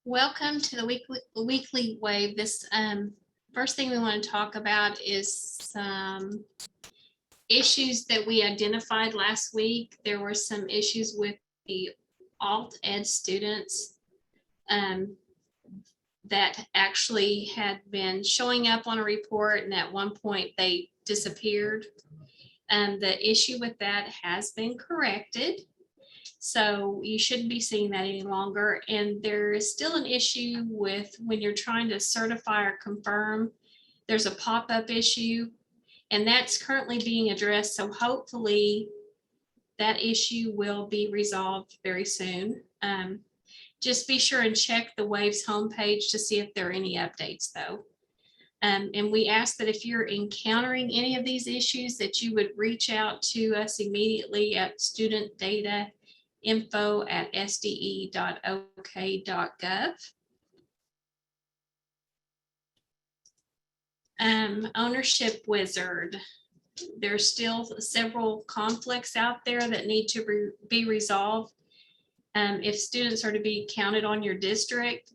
Welcome to the weekly wave. This first thing we want to talk about is some issues that we identified last week. There were some issues with the alt ed students that actually had been showing up on a report, and at one point they disappeared. The issue with that has been corrected. So you shouldn't be seeing that any longer. And there is still an issue with when you're trying to certify or confirm, there's a pop-up issue, and that's currently being addressed. So hopefully that issue will be resolved very soon. Just be sure and check the Waves homepage to see if there are any updates though. And we ask that if you're encountering any of these issues, that you would reach out to us immediately at studentdata.info@sde.ok.gov. Ownership wizard. There's still several conflicts out there that need to be resolved if students are to be counted on your district.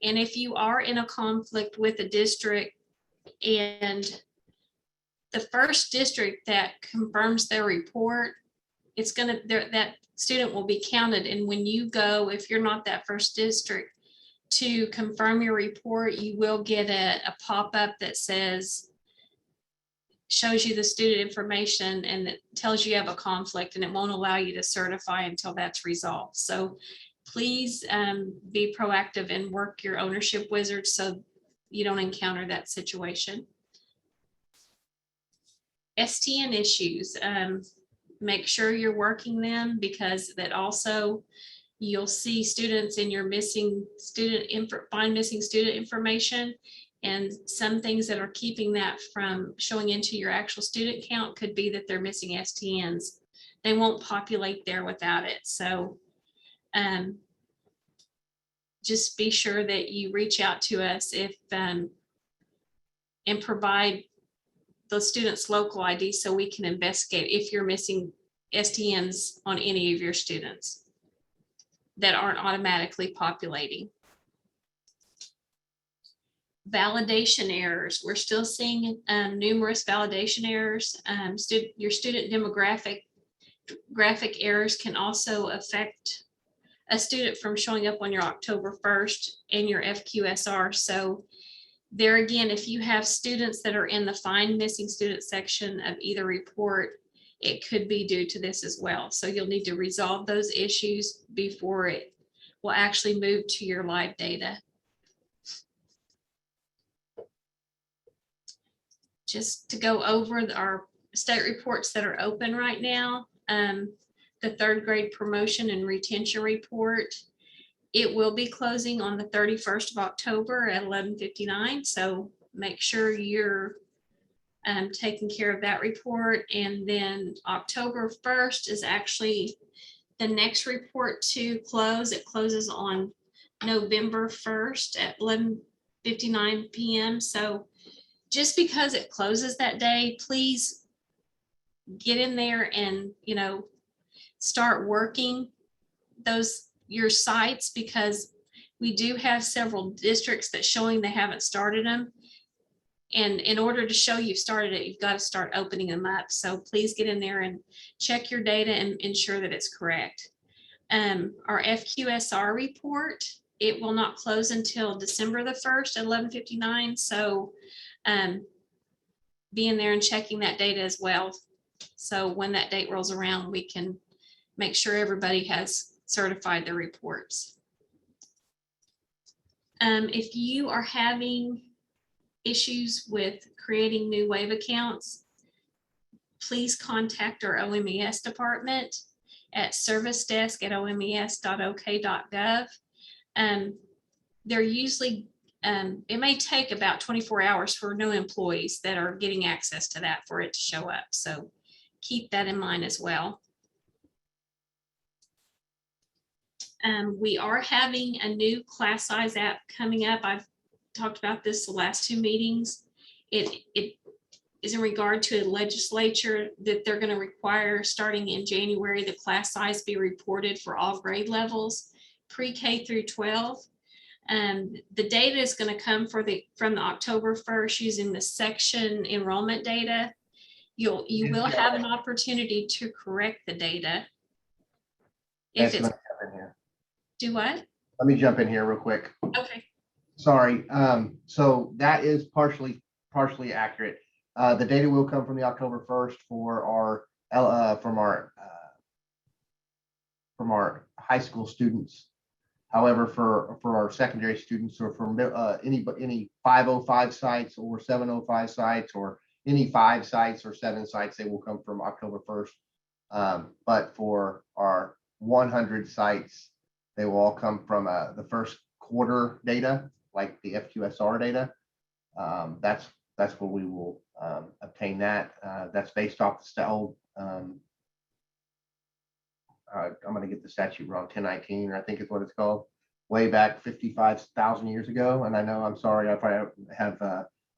And if you are in a conflict with a district and the first district that confirms their report, that student will be counted. And when you go, if you're not that first district, to confirm your report, you will get a pop-up that shows you the student information, and it tells you have a conflict, and it won't allow you to certify until that's resolved. So please be proactive and work your ownership wizard so you don't encounter that situation. STN issues, make sure you're working them, because that also you'll see students in your find missing student information, and some things that are keeping that from showing into your actual student count could be that they're missing STNs. They won't populate there without it. So just be sure that you reach out to us and provide the student's local ID so we can investigate if you're missing STNs on any of your students that aren't automatically populating. Validation errors. We're still seeing numerous validation errors. Your student graphic errors can also affect a student from showing up on your October 1st and your FQSR. So there again, if you have students that are in the find missing student section of either report, it could be due to this as well. So you'll need to resolve those issues before it will actually move to your live data. Just to go over our state reports that are open right now, the third grade promotion and retention report, it will be closing on the 31st of October at 11:59. So make sure you're taking care of that report. And then October 1st is actually the next report to close. It closes on November 1st at 11:59 p.m. So just because it closes that day, please get in there and, start working your sites, because we do have several districts that showing they haven't started them. And in order to show you've started it, you've got to start opening them up. So please get in there and check your data and ensure that it's correct. Our FQSR report, it will not close until December the 1st at 11:59. So be in there and checking that data as well. So when that date rolls around, we can make sure everybody has certified their reports. If you are having issues with creating new Wave accounts, please contact our OMES department at servicedesk@omes.ok.gov. They're usually, it may take about 24 hours for new employees that are getting access to that for it to show up. So keep that in mind as well. We are having a new class size app coming up. I've talked about this the last two meetings. It is in regard to a legislature that they're going to require starting in January, the class size be reported for all grade levels, pre-K through 12. The data is going to come from the October 1st using the section enrollment data. You will have an opportunity to correct the data. If it's, do what? Let me jump in here real quick. Okay. Sorry. So that is partially accurate. The data will come from the October 1st for our from our high school students. However, for our secondary students, or from any 505 sites or 705 sites, or any 5 sites or 7 sites, they will come from October 1st. But for our 100 sites, they will all come from the first quarter data, like the FQSR data. That's where we will obtain that. That's based off the old. I'm going to get the statute wrong. 1019, I think is what it's called. Way back 55,000 years ago. And I know, I'm sorry if I have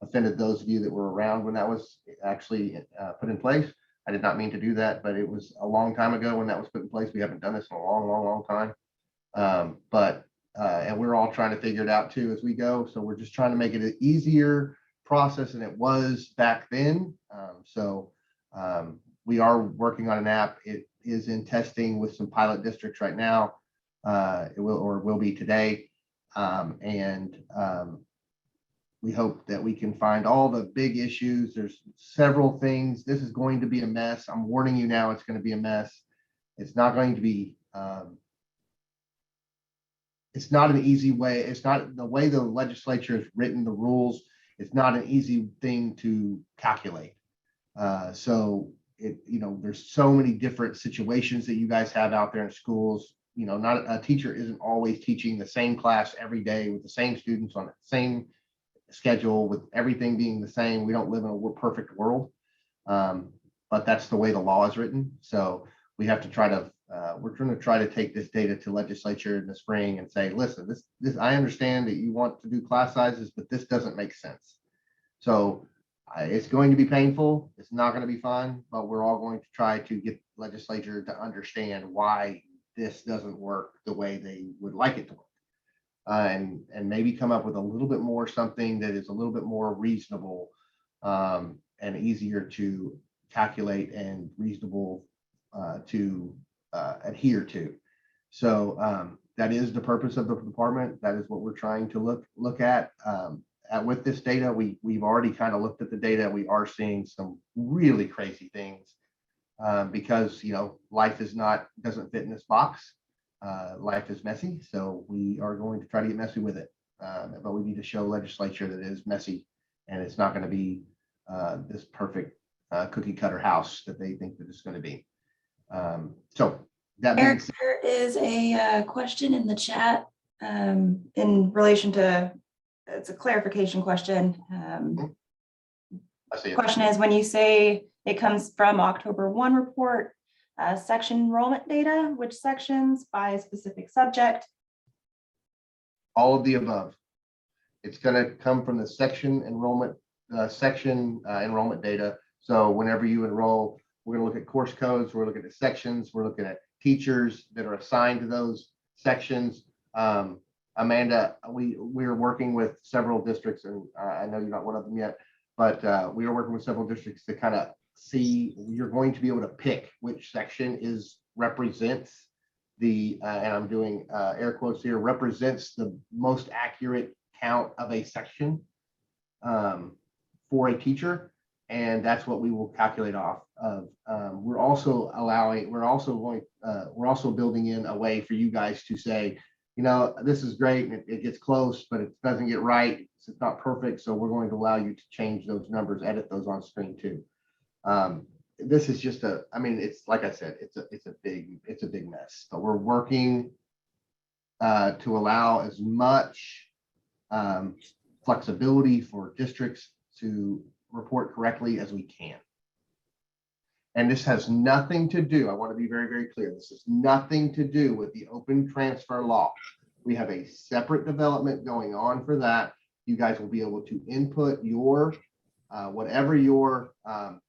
offended those of you that were around when that was actually put in place. I did not mean to do that, but it was a long time ago when that was put in place. We haven't done this in a long time. And we're all trying to figure it out too as we go. So we're just trying to make it an easier process than it was back then. We are working on an app. It is in testing with some pilot districts right now. It will be today. We hope that we can find all the big issues. There's several things. This is going to be a mess. I'm warning you now, it's going to be a mess. It's not going to be, it's not an easy way. It's not the way the legislature has written the rules. It's not an easy thing to calculate. There's so many different situations that you guys have out there in schools. Not a teacher isn't always teaching the same class every day with the same students on the same schedule, with everything being the same. We don't live in a perfect world, but that's the way the law is written. So we have to try to, we're going to try to take this data to legislature in the spring and say, listen, this, I understand that you want to do class sizes, but this doesn't make sense. So it's going to be painful. It's not going to be fun, but we're all going to try to get legislature to understand why this doesn't work the way they would like it to work. And maybe come up with a little bit more, something that is a little bit more reasonable and easier to calculate and reasonable to adhere to. So that is the purpose of the department. That is what we're trying to look at. With this data, we've already kind of looked at the data. We are seeing some really crazy things because life doesn't fit in this box. Life is messy, so we are going to try to get messy with it. But we need to show legislature that it is messy, and it's not going to be this perfect cookie cutter house that they think that it's going to be. So that Eric, there is a question in the chat in relation to, it's a clarification question. I see it. Question is, when you say it comes from October 1 report, section enrollment data, which sections by a specific subject? All of the above. It's going to come from the section enrollment data. So whenever you enroll, we're going to look at course codes, we're looking at sections, we're looking at teachers that are assigned to those sections. Amanda, we're working with several districts, and I know you're not one of them yet, but we are working with several districts to kind of see, you're going to be able to pick which section represents the, and I'm doing air quotes here, represents the most accurate count of a section for a teacher. And that's what we will calculate off of. We're also building in a way for you guys to say, this is great, and it gets close, but it doesn't get right. It's not perfect. So we're going to allow you to change those numbers, edit those on screen too. This is just it's like I said, it's a big mess, but we're working to allow as much flexibility for districts to report correctly as we can. And this has nothing to do, I want to be very, very clear, this has nothing to do with the open transfer law. We have a separate development going on for that. You guys will be able to input your whatever your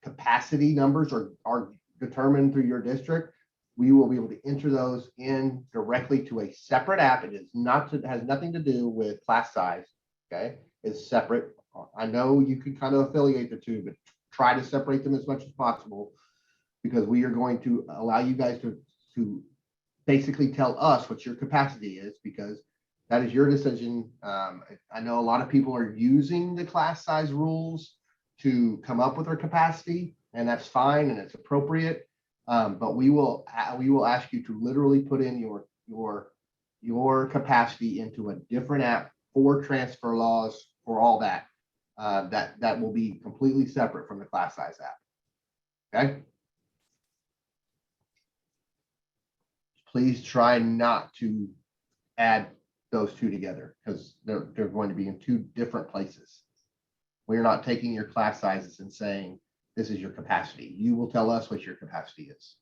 capacity numbers are determined through your district. we will be able to enter those in directly to a separate app. It is not, has nothing to do with class size, okay? It's separate. I know you can kind of affiliate the two, but try to separate them as much as possible, because we are going to allow you guys to basically tell us what your capacity is, because that is your decision. I know a lot of people are using the class size rules to come up with their capacity, and that's fine and it's appropriate. But we will ask you to literally put in your capacity into a different app for transfer laws, for all that. That will be completely separate from the class size app. Okay. Please try not to add those two together, because they're going to be in two different places. We're not taking your class sizes and saying, this is your capacity. You will tell us what your capacity is.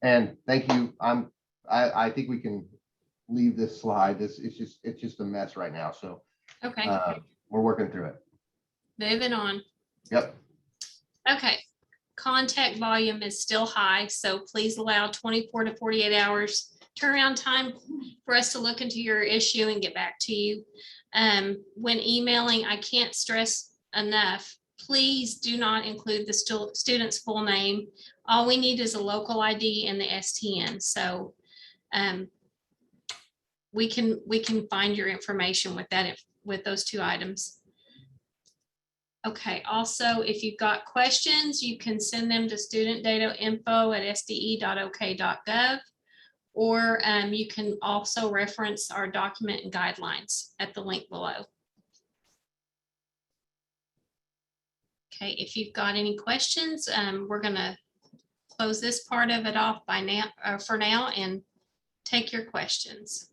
And thank you. I think we can leave this slide. It's just a mess right now. So Okay, we're working through it. moving on. Yep. Okay, contact volume is still high, so please allow 24 to 48 hours turnaround time for us to look into your issue and get back to you. When emailing, I can't stress enough, please do not include the student's full name. All we need is a local ID and the STN. So we can find your information with that, with those two items. Okay, also, if you've got questions, you can send them to studentdatainfo@sde.ok.gov, or you can also reference our document and guidelines at the link below. Okay, if you've got any questions, we're gonna close this part of it off by now, for now, and take your questions.